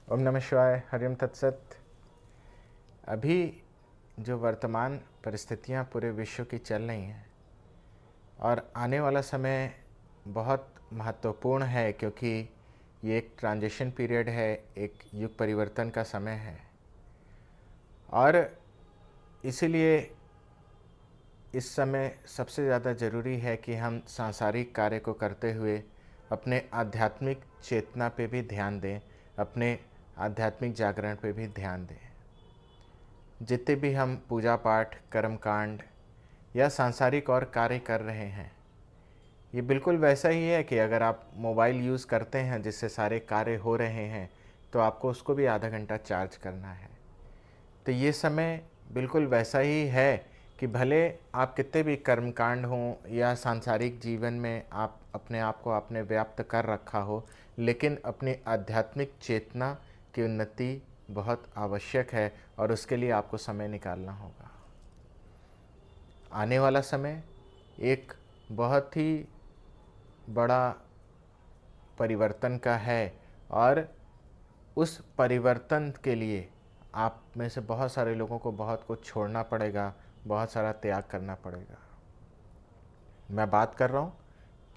ओम नमः शिवाय। हरिओम तत्सत। अभी जो वर्तमान परिस्थितियां पूरे विश्व की चल रही हैं और आने वाला समय बहुत महत्वपूर्ण है, क्योंकि ये एक ट्रांजिशन पीरियड है, एक युग परिवर्तन का समय है। और इसीलिए इस समय सबसे ज़्यादा ज़रूरी है कि हम सांसारिक कार्य को करते हुए अपने आध्यात्मिक चेतना पे भी ध्यान दें, अपने आध्यात्मिक जागरण पे भी ध्यान दें। जितने भी हम पूजा पाठ, कर्मकांड या सांसारिक और कार्य कर रहे हैं, ये बिल्कुल वैसा ही है कि अगर आप मोबाइल यूज़ करते हैं जिससे सारे कार्य हो रहे हैं, तो आपको उसको भी आधा घंटा चार्ज करना है। तो ये समय बिल्कुल वैसा ही है कि भले आप कितने भी कर्मकांड हों या सांसारिक जीवन में आप अपने आप को आपने व्याप्त कर रखा हो, लेकिन अपनी आध्यात्मिक चेतना की उन्नति बहुत आवश्यक है और उसके लिए आपको समय निकालना होगा। आने वाला समय एक बहुत ही बड़ा परिवर्तन का है, और उस परिवर्तन के लिए आप में से बहुत सारे लोगों को बहुत कुछ छोड़ना पड़ेगा, बहुत सारा त्याग करना पड़ेगा। मैं बात कर रहा हूँ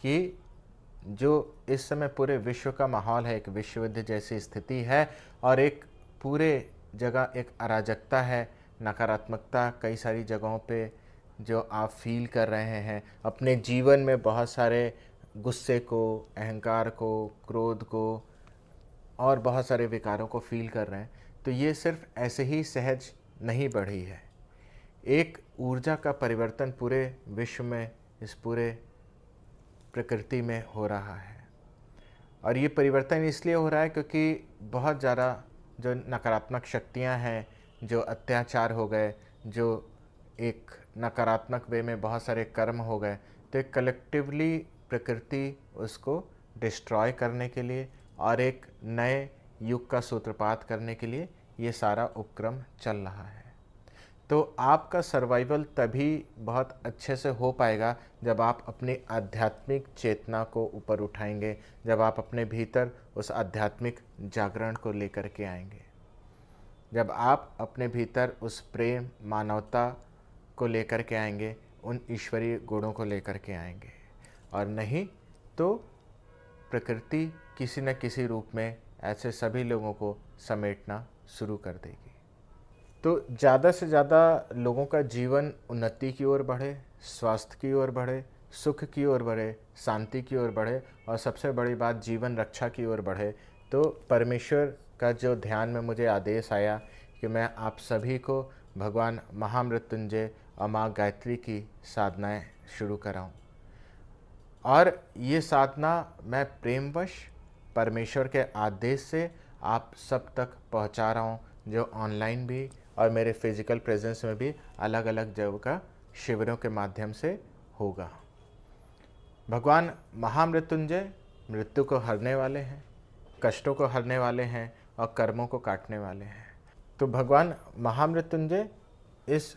कि जो इस समय पूरे विश्व का माहौल है, एक विश्व युद्ध जैसी स्थिति है और एक पूरे जगह एक अराजकता है, नकारात्मकता कई सारी जगहों पे जो आप फील कर रहे हैं। अपने जीवन में बहुत सारे गुस्से को, अहंकार को, क्रोध को और बहुत सारे विकारों को फील कर रहे हैं, तो ये सिर्फ ऐसे ही सहज नहीं बढ़ी है। एक ऊर्जा का परिवर्तन पूरे विश्व में, इस पूरे प्रकृति में हो रहा है। और ये परिवर्तन इसलिए हो रहा है क्योंकि बहुत ज़्यादा जो नकारात्मक शक्तियाँ हैं, जो अत्याचार हो गए, जो एक नकारात्मक वे में बहुत सारे कर्म हो गए, तो एक कलेक्टिवली प्रकृति उसको डिस्ट्रॉय करने के लिए और एक नए युग का सूत्रपात करने के लिए ये सारा उपक्रम चल रहा है। तो आपका सर्वाइवल तभी बहुत अच्छे से हो पाएगा जब आप अपनी आध्यात्मिक चेतना को ऊपर उठाएंगे, जब आप अपने भीतर उस आध्यात्मिक जागरण को लेकर के आएंगे, जब आप अपने भीतर उस प्रेम, मानवता को लेकर के आएंगे, उन ईश्वरीय गुणों को लेकर के आएंगे। और नहीं तो प्रकृति किसी न किसी रूप में ऐसे सभी लोगों को समेटना शुरू कर देगी। तो ज़्यादा से ज़्यादा लोगों का जीवन उन्नति की ओर बढ़े, स्वास्थ्य की ओर बढ़े, सुख की ओर बढ़े, शांति की ओर बढ़े और सबसे बड़ी बात जीवन रक्षा की ओर बढ़े, तो परमेश्वर का जो ध्यान में मुझे आदेश आया कि मैं आप सभी को भगवान महामृत्युंजय और माँ गायत्री की साधनाएं शुरू कराऊं। और ये साधना मैं प्रेमवश परमेश्वर के आदेश से आप सब तक पहुंचा रहा हूं, जो ऑनलाइन भी और मेरे फिजिकल प्रेजेंस में भी अलग अलग जगह का शिविरों के माध्यम से होगा। भगवान महामृत्युंजय मृत्यु को हरने वाले हैं, कष्टों को हरने वाले हैं और कर्मों को काटने वाले हैं। तो भगवान महामृत्युंजय इस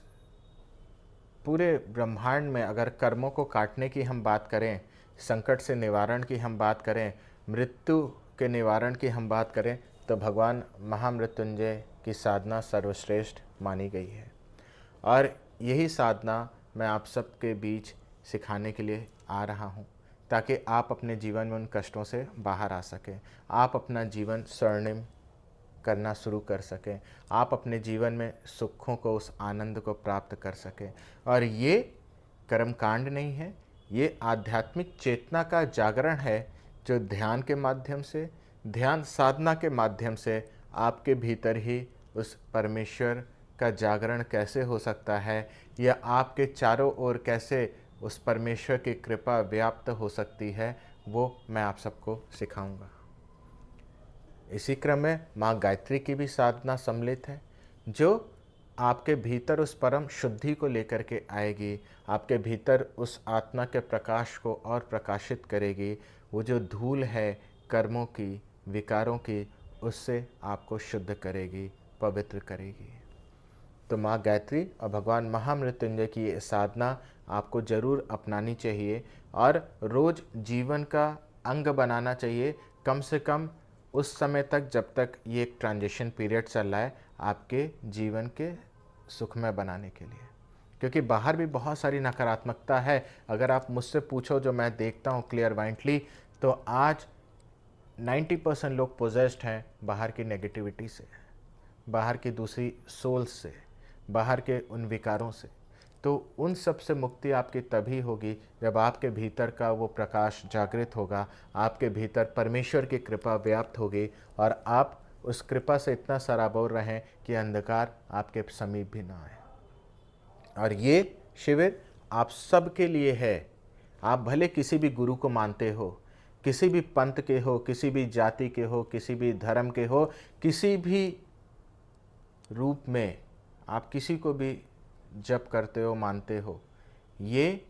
पूरे ब्रह्मांड में अगर कर्मों को काटने की हम बात करें, संकट से निवारण की हम बात करें, मृत्यु के निवारण की हम बात करें, तो भगवान महामृत्युंजय की साधना सर्वश्रेष्ठ मानी गई है। और यही साधना मैं आप सबके बीच सिखाने के लिए आ रहा हूँ, ताकि आप अपने जीवन में उन कष्टों से बाहर आ सकें, आप अपना जीवन स्वर्णिम करना शुरू कर सकें, आप अपने जीवन में सुखों को, उस आनंद को प्राप्त कर सकें। और ये कर्मकांड नहीं है, ये आध्यात्मिक चेतना का जागरण है, जो ध्यान के माध्यम से, ध्यान साधना के माध्यम से आपके भीतर ही उस परमेश्वर का जागरण कैसे हो सकता है, या आपके चारों ओर कैसे उस परमेश्वर की कृपा व्याप्त हो सकती है, वो मैं आप सबको सिखाऊंगा। इसी क्रम में माँ गायत्री की भी साधना सम्मिलित है, जो आपके भीतर उस परम शुद्धि को लेकर के आएगी, आपके भीतर उस आत्मा के प्रकाश को और प्रकाशित करेगी। वो जो धूल है कर्मों की, विकारों की, उससे आपको शुद्ध करेगी, पवित्र करेगी। तो माँ गायत्री और भगवान महामृत्युंजय की ये साधना आपको ज़रूर अपनानी चाहिए और रोज़ जीवन का अंग बनाना चाहिए। कम से कम उस समय तक जब तक ये एक ट्रांजिशन पीरियड चल रहा है आपके जीवन के सुखमय बनाने के लिए, क्योंकि बाहर भी बहुत सारी नकारात्मकता है। अगर आप मुझसे पूछो, जो मैं देखता हूँ क्लियर माइंडली, तो आज 90% लोग पोजेस्ड हैं बाहर की नेगेटिविटी से, बाहर की दूसरी सोल्स से, बाहर के उन विकारों से। तो उन सब से मुक्ति आपकी तभी होगी जब आपके भीतर का वो प्रकाश जागृत होगा, आपके भीतर परमेश्वर की कृपा व्याप्त होगी और आप उस कृपा से इतना सराबोर रहें कि अंधकार आपके समीप भी ना आए। और ये शिविर आप सब के लिए है। आप भले किसी भी गुरु को मानते हो, किसी भी पंथ के हो, किसी भी जाति के हो, किसी भी धर्म के हो, किसी भी रूप में आप किसी को भी जप करते हो, मानते हो, ये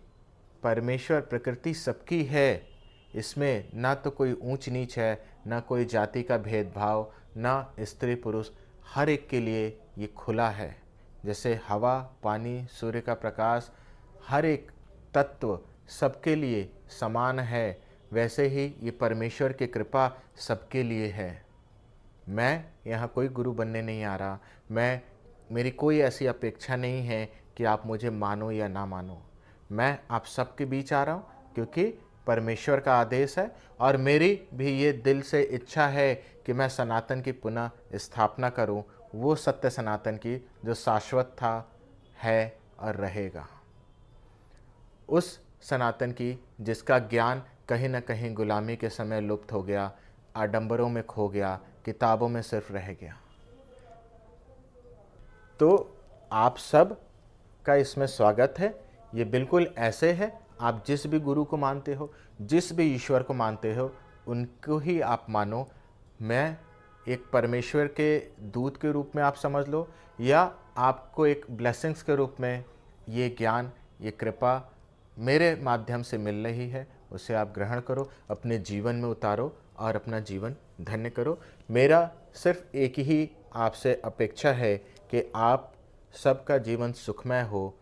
परमेश्वर प्रकृति सबकी है। इसमें ना तो कोई ऊंच नीच है, ना कोई जाति का भेदभाव, ना स्त्री पुरुष, हर एक के लिए ये खुला है। जैसे हवा, पानी, सूर्य का प्रकाश, हर एक तत्व सबके लिए समान है, वैसे ही ये परमेश्वर की कृपा सबके लिए है। मैं यहाँ कोई गुरु बनने नहीं आ रहा, मेरी कोई ऐसी अपेक्षा नहीं है कि आप मुझे मानो या ना मानो। मैं आप सबके बीच आ रहा हूँ क्योंकि परमेश्वर का आदेश है, और मेरी भी ये दिल से इच्छा है कि मैं सनातन की पुनः स्थापना करूँ, वो सत्य सनातन की जो शाश्वत था, है और रहेगा। उस सनातन की जिसका ज्ञान कहीं न कहीं गुलामी के समय लुप्त हो गया, आडंबरों में खो गया, किताबों में सिर्फ रह गया। तो आप सब का इसमें स्वागत है। ये बिल्कुल ऐसे है, आप जिस भी गुरु को मानते हो, जिस भी ईश्वर को मानते हो, उनको ही आप मानो। मैं एक परमेश्वर के दूत के रूप में आप समझ लो, या आपको एक ब्लेसिंग्स के रूप में ये ज्ञान, ये कृपा मेरे माध्यम से मिल रही है, उसे आप ग्रहण करो, अपने जीवन में उतारो और अपना जीवन धन्य करो। मेरा सिर्फ एक ही आपसे अपेक्षा है कि आप सबका जीवन सुखमय हो,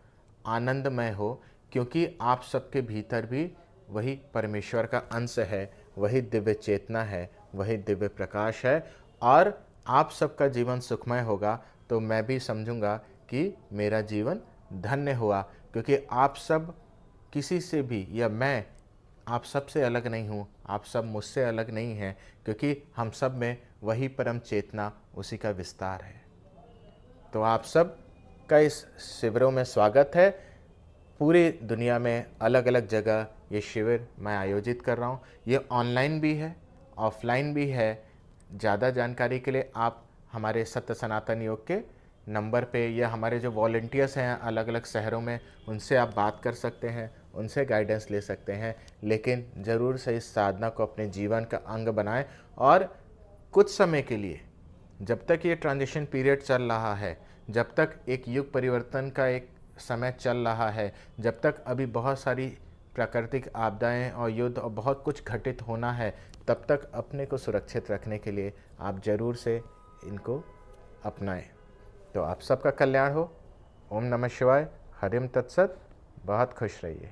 आनंदमय हो, क्योंकि आप सबके भीतर भी वही परमेश्वर का अंश है, वही दिव्य चेतना है, वही दिव्य प्रकाश है। और आप सबका जीवन सुखमय होगा तो मैं भी समझूंगा कि मेरा जीवन धन्य हुआ, क्योंकि आप सब किसी से भी, या मैं आप सब से अलग नहीं हूँ, आप सब मुझसे अलग नहीं हैं, क्योंकि हम सब में वही परम चेतना, उसी का विस्तार है। तो आप सब का इस शिविरों में स्वागत है। पूरी दुनिया में अलग अलग जगह ये शिविर मैं आयोजित कर रहा हूँ। ये ऑनलाइन भी है, ऑफलाइन भी है। ज़्यादा जानकारी के लिए आप हमारे सत्य सनातन योग के नंबर पे, या हमारे जो वॉलंटियर्स हैं अलग अलग शहरों में, उनसे आप बात कर सकते हैं, उनसे गाइडेंस ले सकते हैं। लेकिन ज़रूर से इस साधना को अपने जीवन का अंग बनाएं, और कुछ समय के लिए, जब तक ये ट्रांजिशन पीरियड चल रहा है, जब तक एक युग परिवर्तन का एक समय चल रहा है, जब तक अभी बहुत सारी प्राकृतिक आपदाएं और युद्ध और बहुत कुछ घटित होना है, तब तक अपने को सुरक्षित रखने के लिए आप ज़रूर से इनको अपनाएं। तो आप सबका कल्याण हो। ओम नमः शिवाय। हरिम तत्सत। बहुत खुश रहिए।